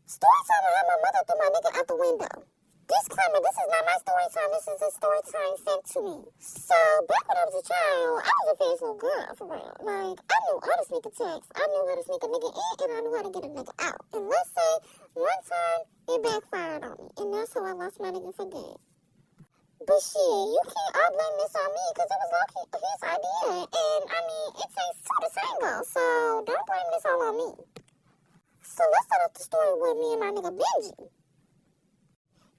Story time on how my mother threw my nigga out the window. Disclaimer, this is not my story time. This is a story time sent to me. So, back when I was a child, I was a fast little girl, for real. Like, I knew how to sneak a text. I knew how to sneak a nigga in, and I knew how to get a nigga out. And let's say, one time, it backfired on me. And that's how I lost my nigga for good. But shit, you can't all blame this on me, because it was low-key his idea. And, I mean, it takes two to tango, so don't blame this all on me. So let's start off the story with me and my nigga Benji.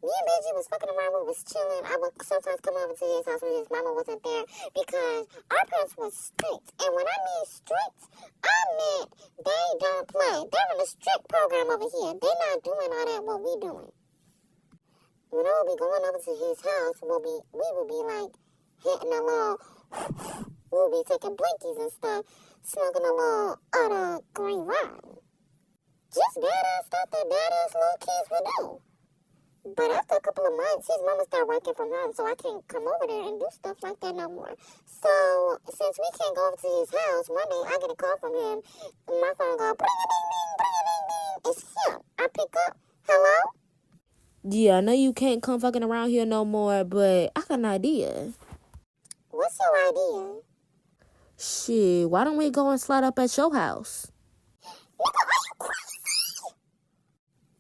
Me and Benji was fucking around, we was chilling. I would sometimes come over to his house when his mama wasn't there because our parents was strict. And when I mean strict, I meant they don't play. They're in a strict program over here. They're not doing all that what we doing. When I would be going over to his house, we would be like hitting a little, we'll be taking blinkies and stuff, smoking a little other green wine. Just badass stuff that badass little kids would do. But after a couple of months, his mama started working from home, so I can't come over there and do stuff like that no more. So, since we can't go over to his house, one day I get a call from him, and my phone go, bring-a-ding-ding, bring-a-ding-ding. It's him. I pick up, hello? Yeah, I know you can't come fucking around here no more, but I got an idea. What's your idea? Shit, why don't we go and slide up at your house? Nigga, are you crazy?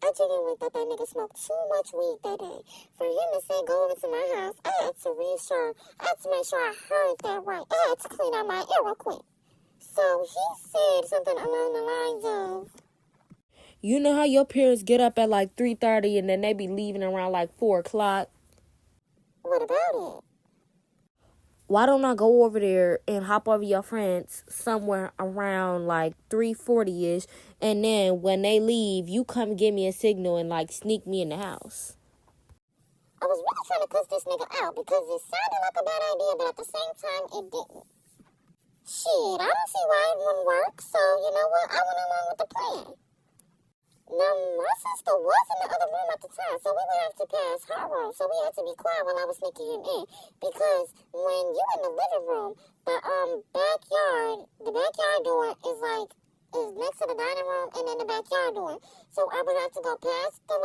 I genuinely thought that nigga smoked too much weed that day. For him to say go over to my house, I had to make sure I heard that right. I had to clean out my ear real quick. So he said something along the lines of, You know how your parents get up at like 3:30 and then they be leaving around like 4 o'clock? what about it? Why don't I go over there and hop over your friends somewhere around like 3:40-ish, and then when they leave, you come give me a signal and like sneak me in the house? I was really trying to cuss this nigga out because it sounded like a bad idea, but at the same time, it didn't. Shit, I don't see why it wouldn't work, so you know what? I went along with the plan. Now, my sister was in the other room at the time, so we would have to pass her room, so we had to be quiet while I was sneaking him in, because when you in the living room, the backyard door is next to the dining room and then the backyard door. So I would have to go past the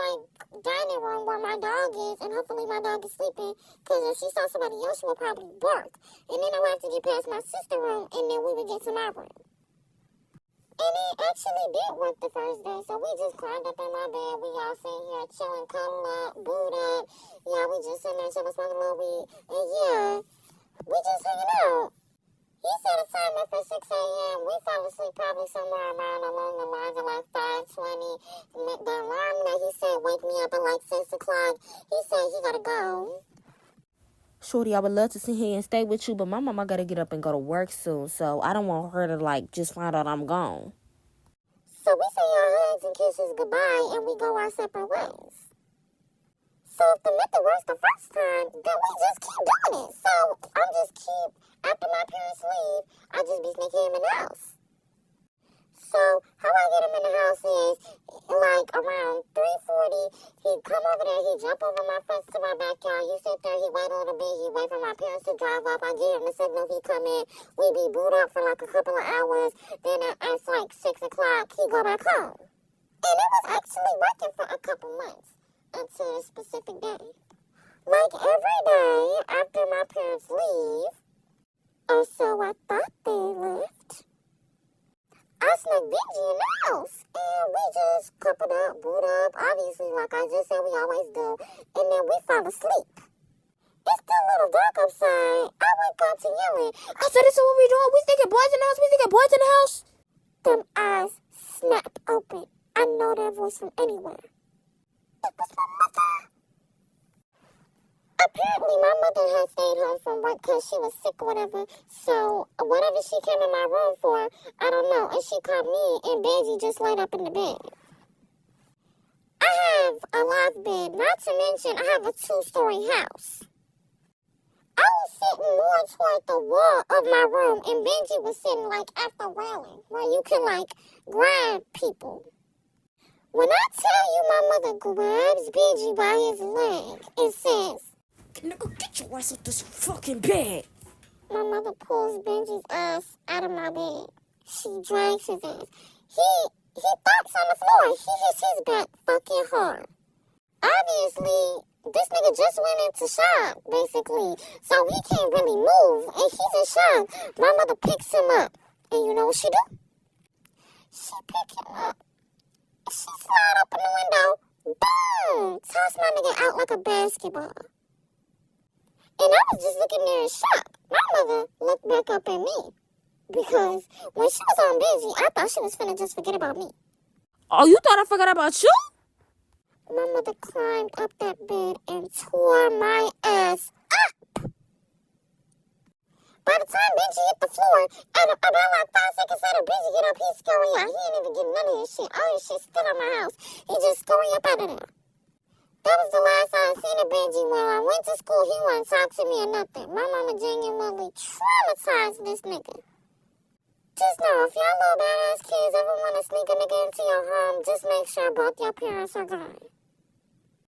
dining room where my dog is, and hopefully my dog is sleeping, because if she saw somebody else, she would probably bark. And then I would have to get past my sister's room, and then we would get to my room. And it actually did work the first day, so we just climbed up in my bed. We all sitting here chilling, cuddled up, booed up. Yeah, we just sitting there chilling, smoking a little weed. And yeah, we just hanging out. He set a timer for 6 a.m. We fell asleep probably somewhere around along the lines of like 5:20. The alarm that he said wake me up at like 6 o'clock, he said he gotta go. Shorty, I would love to sit here and stay with you, but my mama gotta get up and go to work soon, so I don't want her to like just find out I'm gone. So we say our hugs and kisses goodbye, and we go our separate ways. So if the method works the first time, then we just keep doing it. So after my parents leave, I just be sneaking him in the house. So how I get him in the house is, like around 3:40, he come over there, he jump over my fence to my backyard, he sit there, he wait a little bit, he wait for my parents to drive up, I give him the signal, he come in, we be booed up for like a couple of hours, then at like 6 o'clock, he go back home. And it was actually working for a couple months, until a specific day. Like every day after my parents leave, or so I thought they left, I snuck Benji in the house, and we just coupled up, booed up, obviously, like I just said we always do, and then we fell asleep. It's still a little dark outside. I wake up to yelling, I said, this is what we doing? We thinking boys in the house? We thinking boys in the house? them eyes snap open. I know that voice from anywhere. It was my mother. Apparently, my mother had stayed home from work because she was sick or whatever. So, whatever she came in my room for, I don't know. And she called me, and Benji just laid up in the bed. I have a live bed. Not to mention, I have a 2-story house. I was sitting more toward the wall of my room, and Benji was sitting like at the railing where you can like grab people. When I tell you my mother grabs Benji by his leg and says, Nigga, get your ass off this fucking bed. my mother pulls Benji's ass out of my bed. She drags his ass. He he thumped on the floor. He hits his back fucking hard. Obviously, this nigga just went into shock, basically. So he can't really move, and he's in shock. My mother picks him up. And you know what she do? She pick him up. She slide up in the window. Boom! Toss my nigga out like a basketball. And I was just looking there in shock. My mother looked back up at me. Because when she was on Benji, I thought she was finna just forget about me. Oh, you thought I forgot about you? My mother climbed up that bed and tore my ass up. By the time Benji hit the floor, and about like 5 seconds later, Benji get up, he's scurry out. He ain't even getting none of his shit. All his shit still in my house. He just scurry up out of there. That was the last I seen of Benji. When I went to school, he wouldn't talk to me or nothing. My mama genuinely traumatized this nigga. Just know, if y'all little badass kids ever want to sneak a nigga into your home, just make sure both your parents are gone.